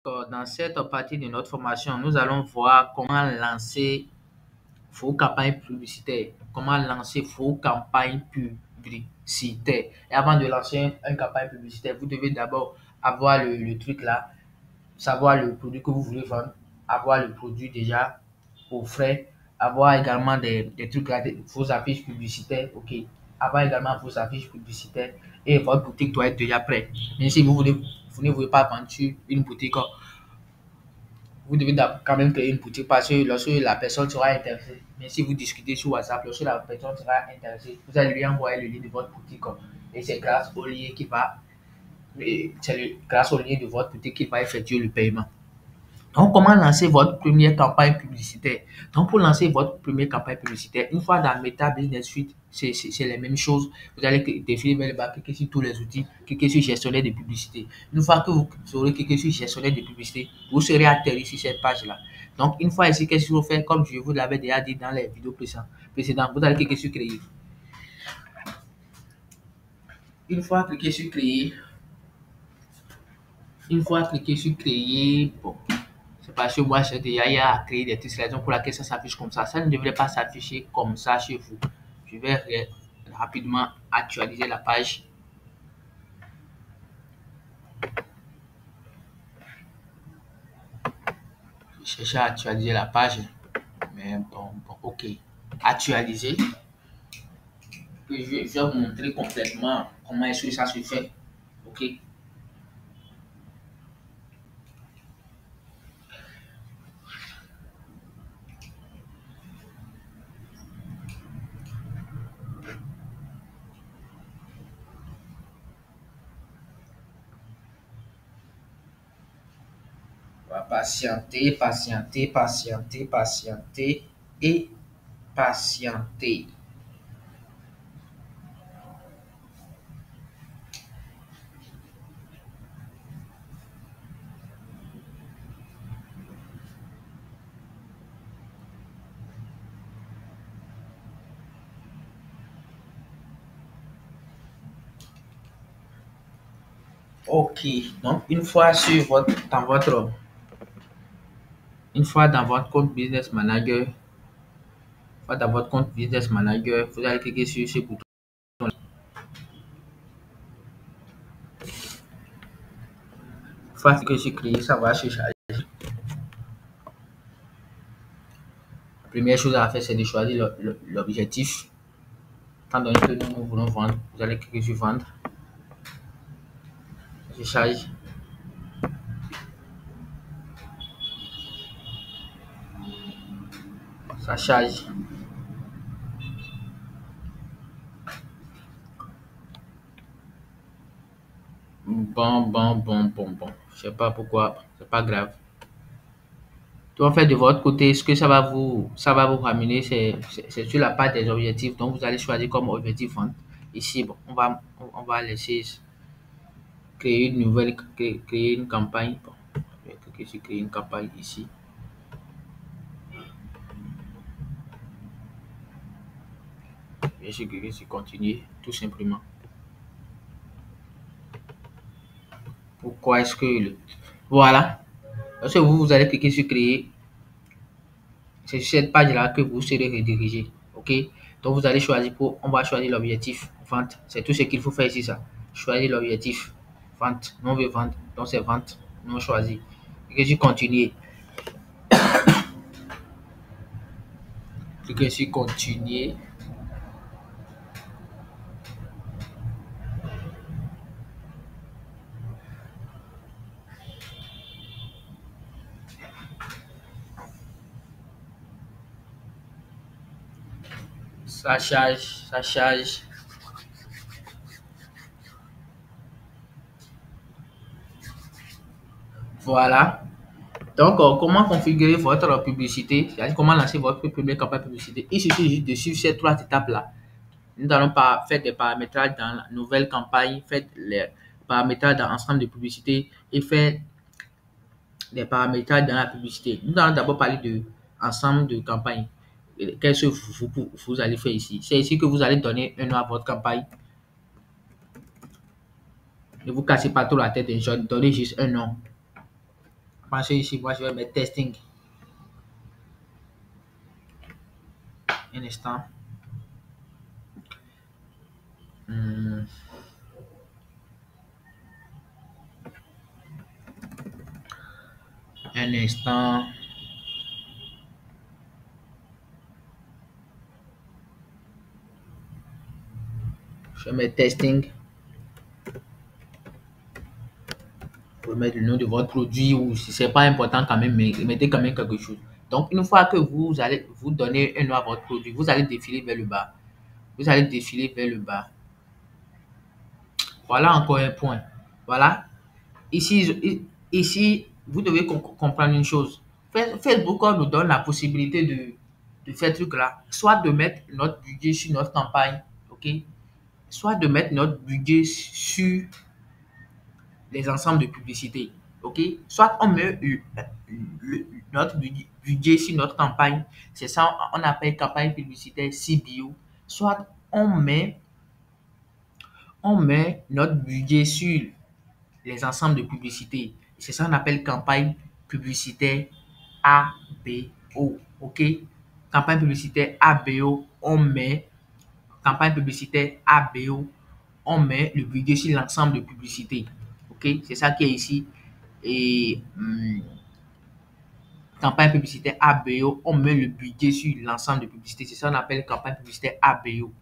Dans cette partie de notre formation, nous allons voir comment lancer vos campagnes publicitaires. Comment lancer vos campagnes publicitaires. Et avant de lancer une campagne publicitaire, vous devez d'abord avoir le truc là, savoir le produit que vous voulez vendre, avoir le produit déjà au frais, avoir également des trucs, vos affiches publicitaires, ok, avoir également vos affiches publicitaires et votre boutique doit être déjà prête. Mais si vous ne voulez pas vendre sur une boutique, vous devez quand même créer une boutique parce que lorsque la personne sera intéressée, mais si vous discutez sur WhatsApp, lorsque la personne sera intéressée, vous allez lui envoyer le lien de votre boutique et c'est grâce au lien qui va, grâce au lien de votre boutique qu'il va effectuer le paiement. Donc, comment lancer votre première campagne publicitaire? Donc, pour lancer votre première campagne publicitaire, une fois dans Meta Business Suite, c'est les mêmes choses. Vous allez définir vers le bas, cliquer sur tous les outils, cliquer sur gestionnaire de publicité. Une fois que vous aurez cliqué sur gestionnaire de publicité, vous serez atterri sur cette page-là. Donc, une fois ici, qu'est-ce qu'il faut faire? Comme je vous l'avais déjà dit dans les vidéos précédentes, vous allez cliquer sur créer. Une fois cliqué sur créer, bon, c'est parce que moi, j'ai déjà à créer des petites raisons pour laquelle ça s'affiche comme ça. Ça ne devrait pas s'afficher comme ça chez vous. Je vais rapidement actualiser la page. Je cherche à actualiser la page. Mais bon, ok. Actualiser. Puis je vais vous montrer complètement comment est-ce que ça se fait. Ok. On va patienter, patienter, patienter, patienter et patienter. Ok, donc une fois dans votre compte Business Manager, vous allez cliquer sur ce bouton. Une fois que j'ai créé, ça va se charger. La première chose à faire, c'est de choisir l'objectif. Étant donné que nous voulons vendre, vous allez cliquer sur vendre. Je charge. Ça charge. Bon. Je sais pas pourquoi, c'est pas grave. Tout en fait de votre côté, ce que ça va vous ramener, c'est sur la page des objectifs. Donc, vous allez choisir comme objectif vente. Ici, bon, on va laisser créer une nouvelle, créer une campagne. Bon, je vais cliquer sur créer une campagne ici. Je vais cliquer sur continuer, tout simplement. Pourquoi est-ce que voilà. Lorsque vous allez cliquer sur créer, c'est sur cette page-là que vous serez redirigé. OK? Donc, vous allez choisir on va choisir l'objectif vente. C'est tout ce qu'il faut faire ici, ça. Choisir l'objectif vente. Nous, on veut vendre. Donc, c'est vente. Nous, on choisit. Cliquez sur continuer. Cliquez sur continuer. Ça charge, ça charge. Voilà. Donc, comment configurer votre publicité, c'est-à-dire comment lancer votre première campagne de publicité. Il suffit juste de suivre ces trois étapes-là. Nous allons pas faire des paramétrages dans la nouvelle campagne, faire les paramétrages dans l'ensemble de publicité et faire des paramétrages dans la publicité. Nous allons d'abord parler de ensemble de campagnes. Qu'est-ce que vous allez faire ici? C'est ici que vous allez donner un nom à votre campagne. Ne vous cassez pas trop la tête, donnez juste un nom. Pensez ici, moi je vais mettre testing. Un instant. Hmm, un instant. Je vais mettre testing. Vous mettre le nom de votre produit ou si c'est pas important quand même, mais mettez quand même quelque chose. Donc, une fois que vous allez vous donner un nom à votre produit, vous allez défiler vers le bas. Vous allez défiler vers le bas. Voilà encore un point. Voilà. Ici, vous devez comprendre une chose. Facebook nous donne la possibilité de faire truc là. Soit de mettre notre budget sur notre campagne, ok? Soit de mettre notre budget sur les ensembles de publicité. OK? Soit on met notre budget sur notre campagne, c'est ça on appelle campagne publicitaire CBO. Soit on met notre budget sur les ensembles de publicité, c'est ça on appelle campagne publicitaire ABO. OK? Campagne publicitaire ABO, campagne publicitaire ABO, on met le budget sur l'ensemble de publicité. OK? C'est ça qui est ici. Et campagne publicitaire ABO, on met le budget sur l'ensemble de publicité. C'est ça qu'on appelle campagne publicitaire ABO.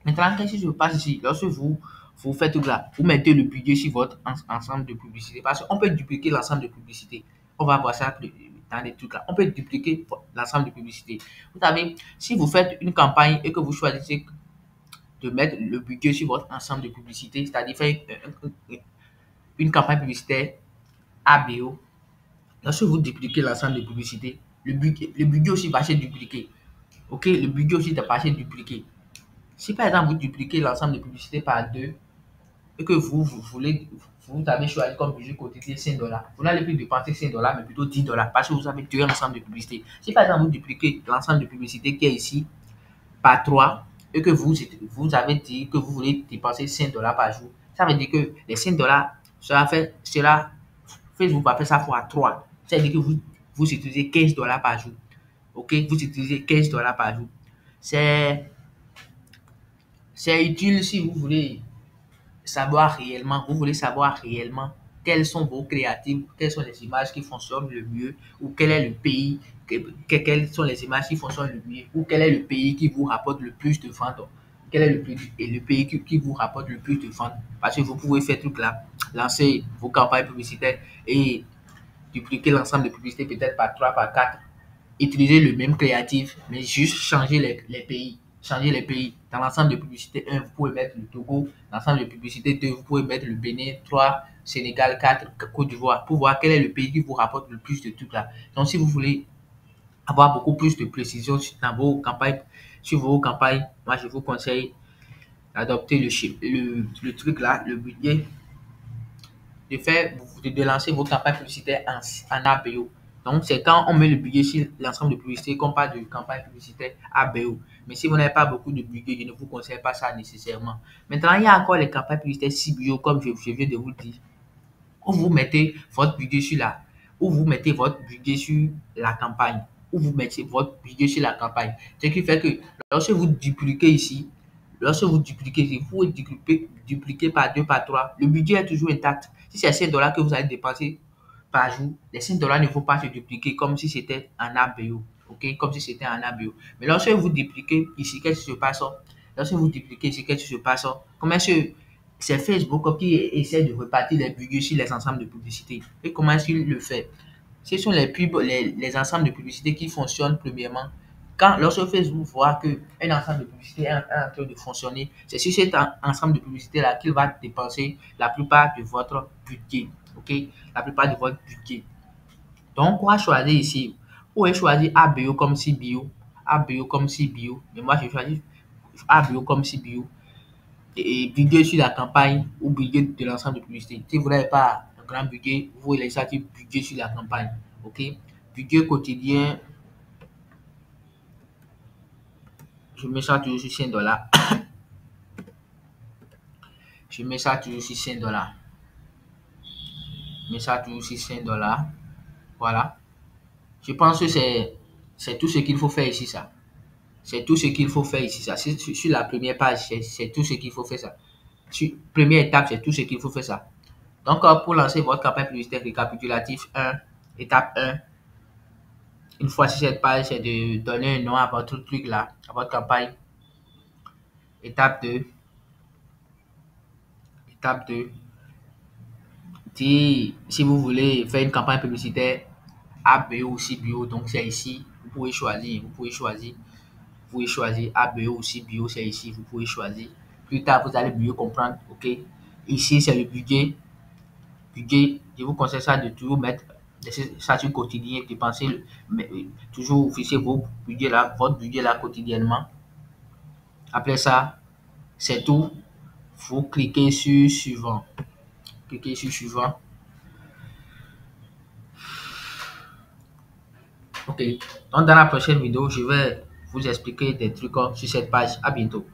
Maintenant, qu'est-ce qui se passe ici? Lorsque vous faites tout là, vous mettez le budget sur votre ensemble de publicité. Parce qu'on peut dupliquer l'ensemble de publicité. On va voir ça dans les trucs là. On peut dupliquer l'ensemble de publicité. Vous savez, si vous faites une campagne et que vous choisissez de mettre le budget sur votre ensemble de publicité, c'est-à-dire faire une campagne publicitaire ABO, lorsque vous dupliquez l'ensemble de publicités, le budget aussi va se dupliquer. OK? Le budget aussi va se dupliquer. Si par exemple vous dupliquez l'ensemble de publicités par deux et que vous avez choisi comme budget quotidien 5 dollars, vous n'allez plus dépenser 5 dollars mais plutôt 10 dollars parce que vous avez deux ensembles de publicités. Si par exemple vous dupliquez l'ensemble de publicités qui est ici par 3 et que vous avez dit que vous voulez dépenser 5 dollars par jour, ça veut dire que les 5 dollars, Facebook va faire ça fois 3. C'est-à-dire que vous utilisez 15 dollars par jour. OK? Vous utilisez 15 dollars par jour. C'est utile si vous voulez savoir réellement quels sont vos créatifs, quelles sont les images qui fonctionnent le mieux, ou quel est le pays, quelles sont les images qui fonctionnent le mieux, ou quel est le pays qui vous rapporte le plus de ventes. Quel est le pays qui vous rapporte le plus de ventes. Parce que vous pouvez faire tout là, lancer vos campagnes publicitaires et dupliquer l'ensemble de publicités peut-être par 3 par 4, utiliser le même créatif, mais juste changer les pays. Changer les pays. Dans l'ensemble de publicité 1, vous pouvez mettre le Togo. Dans l'ensemble de publicité 2, vous pouvez mettre le Bénin. 3, Sénégal. 4, Côte d'Ivoire. Pour voir quel est le pays qui vous rapporte le plus de trucs là. Donc, si vous voulez avoir beaucoup plus de précision dans vos campagnes, sur vos campagnes, moi, je vous conseille d'adopter le truc là, le budget de lancer vos campagnes publicitaires en ABO. Donc, c'est quand on met le budget sur l'ensemble de publicité qu'on parle de campagne publicitaire ABO. Mais si vous n'avez pas beaucoup de budget, je ne vous conseille pas ça nécessairement. Maintenant, il y a encore les campagnes publicitaires CBO, comme je viens de vous le dire, où vous mettez votre budget sur où vous mettez votre budget sur la campagne, où vous mettez votre budget sur la campagne. Ce qui fait que lorsque vous dupliquez ici, vous pouvez dupliquer par 2, par 3. Le budget est toujours intact. Si c'est 5 dollars que vous allez dépenser par jour, les 5 dollars ne vont pas se dupliquer comme si c'était un ABO. OK? Comme si c'était un ABO. Mais lorsque vous dupliquez ici, qu'est-ce qui se passe? Lorsque vous dupliquez ici, qu'est-ce qui se passe? Comment est-ce que c'est Facebook qui essaie de repartir les budgets sur les ensembles de publicité? Et comment est-ce qu'il le fait? Ce sont les ensembles de publicité qui fonctionnent premièrement. Lorsque Facebook voit qu'un ensemble de publicité est en train de fonctionner, c'est sur cet ensemble de publicité-là qu'il va dépenser la plupart de votre budget. OK? La plupart de votre budget. Donc, on va choisir ici. Vous pouvez choisir ABO comme CBO. ABO comme CBO. Mais moi, je choisis ABO comme CBO. Et budget sur la campagne ou budget de l'ensemble de publicité. Si vous n'avez pas un grand budget, vous laissez ça budget sur la campagne. OK? Budget quotidien, je mets ça toujours sur 5 dollars. Je mets ça toujours sur 5 dollars. Je mets ça toujours sur 5 dollars. Voilà. Je pense que c'est tout ce qu'il faut faire ici, ça. C'est tout ce qu'il faut faire ici, ça. Sur la première page, c'est tout ce qu'il faut faire, ça. Première étape, c'est tout ce qu'il faut faire, ça. Donc, pour lancer votre campagne publicitaire récapitulatif 1, étape 1, une fois sur cette page, c'est de donner un nom à votre truc là, à votre campagne. Étape 2, étape 2, si vous voulez faire une campagne publicitaire ABO ou CBO, donc c'est ici, vous pouvez choisir, ABO ou CBO, c'est ici, vous pouvez choisir. Plus tard, vous allez mieux comprendre, ok. Ici, c'est le budget. Je vous conseille ça de toujours mettre ça sur quotidien, dépenser, toujours fixer votre budget là quotidiennement. Après ça, c'est tout. Vous cliquez sur suivant. Cliquez sur suivant. Ok. Donc, dans la prochaine vidéo, je vais vous expliquer des trucs sur cette page. À bientôt.